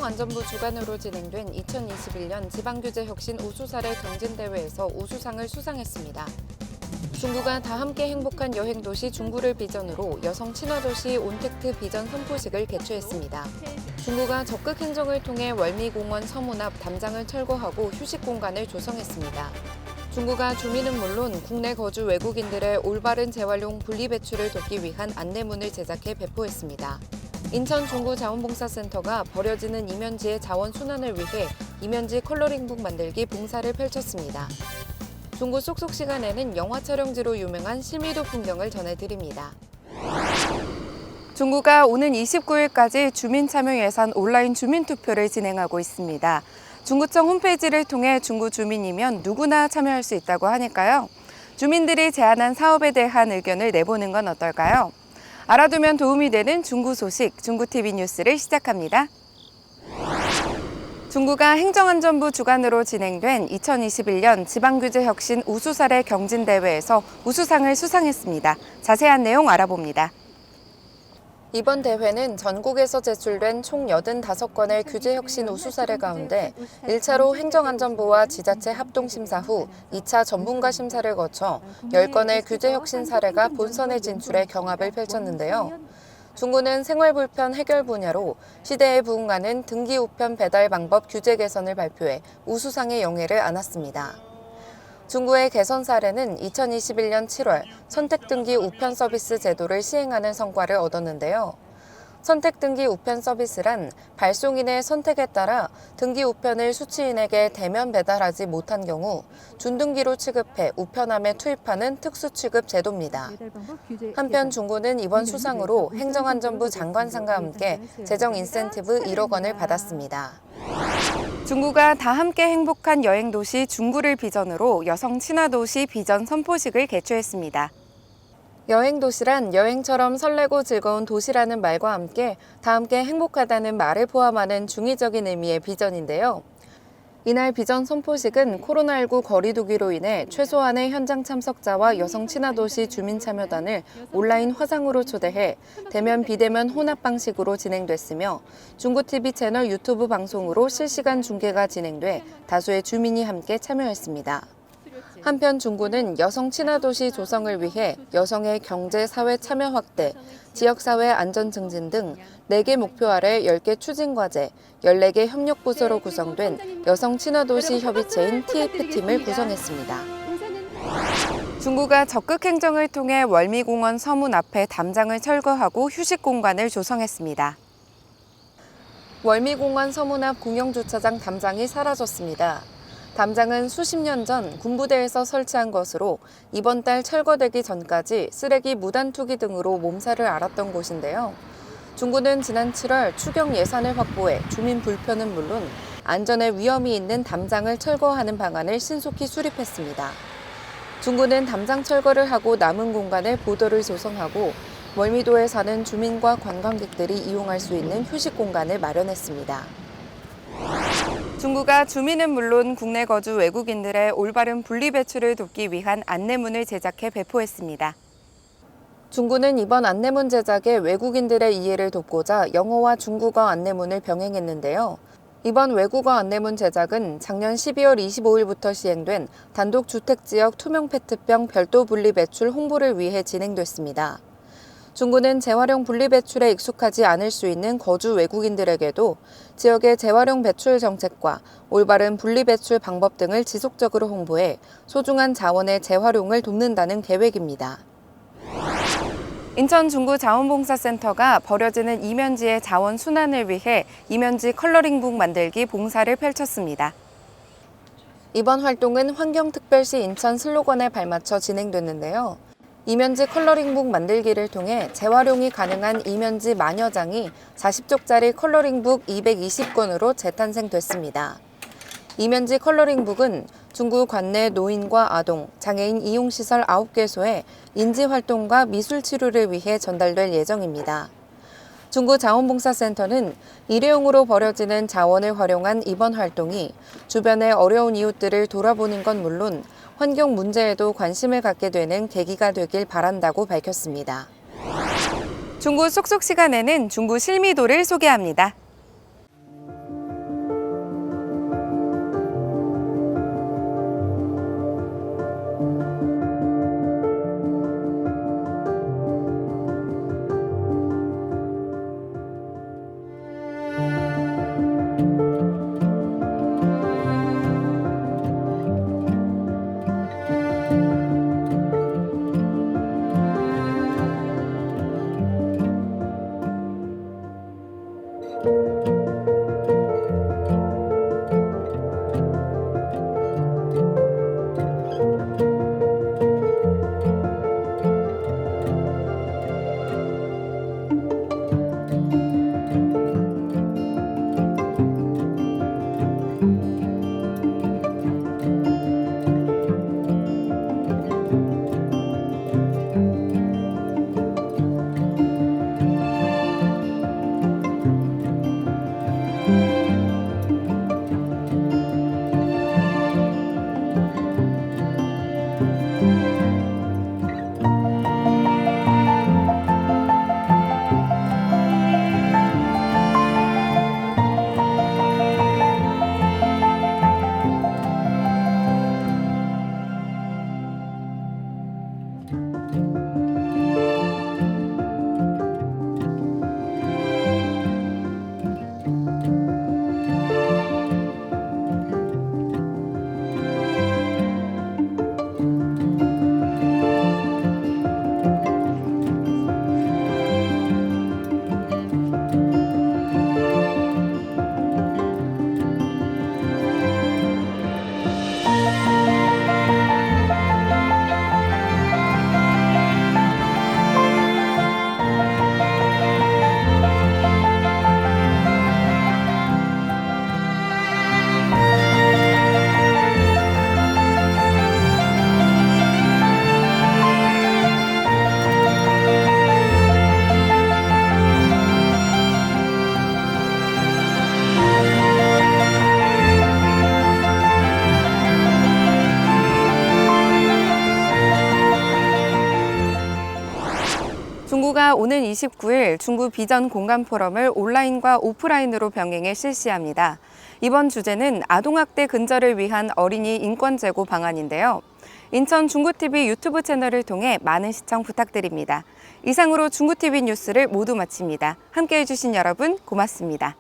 행정안전부 주관으로 진행된 2021년 지방규제혁신 우수사례 경진대회에서 우수상을 수상했습니다. 중구가 다 함께 행복한 여행도시 중구를 비전으로 여성 친화도시 온택트 비전 선포식을 개최했습니다. 중구가 적극 행정을 통해 월미공원 서문 앞 담장을 철거하고 휴식 공간을 조성했습니다. 중구가 주민은 물론 국내 거주 외국인들의 올바른 재활용 분리배출을 돕기 위한 안내문을 제작해 배포했습니다. 인천 중구 자원봉사센터가 버려지는 이면지의 자원 순환을 위해 이면지 컬러링북 만들기 봉사를 펼쳤습니다. 중구 쏙쏙 시간에는 영화 촬영지로 유명한 실미도 풍경을 전해드립니다. 중구가 오는 29일까지 주민참여예산 온라인 주민투표를 진행하고 있습니다. 중구청 홈페이지를 통해 중구 주민이면 누구나 참여할 수 있다고 하니까요. 주민들이 제안한 사업에 대한 의견을 내보는 건 어떨까요? 알아두면 도움이 되는 중구 소식, 중구TV 뉴스를 시작합니다. 중구가 행정안전부 주관으로 진행된 2021년 지방규제혁신 우수사례 경진대회에서 우수상을 수상했습니다. 자세한 내용 알아봅니다. 이번 대회는 전국에서 제출된 총 85건의 규제혁신 우수사례 가운데 1차로 행정안전부와 지자체 합동심사 후 2차 전문가 심사를 거쳐 10건의 규제혁신 사례가 본선에 진출해 경합을 펼쳤는데요. 중구는 생활불편 해결 분야로 시대에 부응하는 등기 우편 배달 방법 규제 개선을 발표해 우수상의 영예를 안았습니다. 중구의 개선 사례는 2021년 7월 선택등기 우편 서비스 제도를 시행하는 성과를 얻었는데요. 선택등기 우편 서비스란 발송인의 선택에 따라 등기 우편을 수취인에게 대면 배달하지 못한 경우 준등기로 취급해 우편함에 투입하는 특수취급 제도입니다. 한편 중구는 이번 수상으로 행정안전부 장관상과 함께 재정 인센티브 1억 원을 받았습니다. 중구가 다 함께 행복한 여행도시 중구를 비전으로 여성 친화도시 비전 선포식을 개최했습니다. 여행도시란 여행처럼 설레고 즐거운 도시라는 말과 함께 다 함께 행복하다는 말을 포함하는 중의적인 의미의 비전인데요. 이날 비전 선포식은 코로나19 거리두기로 인해 최소한의 현장 참석자와 여성 친화도시 주민 참여단을 온라인 화상으로 초대해 대면 비대면 혼합 방식으로 진행됐으며 중구TV 채널 유튜브 방송으로 실시간 중계가 진행돼 다수의 주민이 함께 참여했습니다. 한편 중구는 여성 친화도시 조성을 위해 여성의 경제, 사회 참여 확대, 지역사회 안전 증진 등 4개 목표 아래 10개 추진과제, 14개 협력부서로 구성된 여성 친화도시 협의체인 TF팀을 구성했습니다. 중구가 적극 행정을 통해 월미공원 서문 앞에 담장을 철거하고 휴식 공간을 조성했습니다. 월미공원 서문 앞 공영주차장 담장이 사라졌습니다. 담장은 수십 년 전 군부대에서 설치한 것으로 이번 달 철거되기 전까지 쓰레기 무단 투기 등으로 몸살을 앓았던 곳인데요. 중구는 지난 7월 추경 예산을 확보해 주민 불편은 물론 안전에 위험이 있는 담장을 철거하는 방안을 신속히 수립했습니다. 중구는 담장 철거를 하고 남은 공간에 보도를 조성하고 월미도에 사는 주민과 관광객들이 이용할 수 있는 휴식 공간을 마련했습니다. 중구가 주민은 물론 국내 거주 외국인들의 올바른 분리배출을 돕기 위한 안내문을 제작해 배포했습니다. 중구는 이번 안내문 제작에 외국인들의 이해를 돕고자 영어와 중국어 안내문을 병행했는데요. 이번 외국어 안내문 제작은 작년 12월 25일부터 시행된 단독주택지역 투명 페트병 별도 분리배출 홍보를 위해 진행됐습니다. 중구는 재활용 분리배출에 익숙하지 않을 수 있는 거주 외국인들에게도 지역의 재활용 배출 정책과 올바른 분리배출 방법 등을 지속적으로 홍보해 소중한 자원의 재활용을 돕는다는 계획입니다. 인천 중구 자원봉사센터가 버려지는 이면지의 자원 순환을 위해 이면지 컬러링북 만들기 봉사를 펼쳤습니다. 이번 활동은 환경특별시 인천 슬로건에 발맞춰 진행됐는데요. 이면지 컬러링북 만들기를 통해 재활용이 가능한 이면지 만여 장이 40쪽짜리 컬러링북 220권으로 재탄생됐습니다. 이면지 컬러링북은 중구 관내 노인과 아동, 장애인 이용시설 9개소에 인지활동과 미술치료를 위해 전달될 예정입니다. 중구 자원봉사센터는 일회용으로 버려지는 자원을 활용한 이번 활동이 주변의 어려운 이웃들을 돌아보는 건 물론 환경 문제에도 관심을 갖게 되는 계기가 되길 바란다고 밝혔습니다. 중구 쏙쏙 시간에는 중구 실미도를 소개합니다. 중구가 오는 29일 중구 비전 공간 포럼을 온라인과 오프라인으로 병행해 실시합니다. 이번 주제는 아동학대 근절을 위한 어린이 인권 제고 방안인데요. 인천 중구TV 유튜브 채널을 통해 많은 시청 부탁드립니다. 이상으로 중구TV 뉴스를 모두 마칩니다. 함께해 주신 여러분 고맙습니다.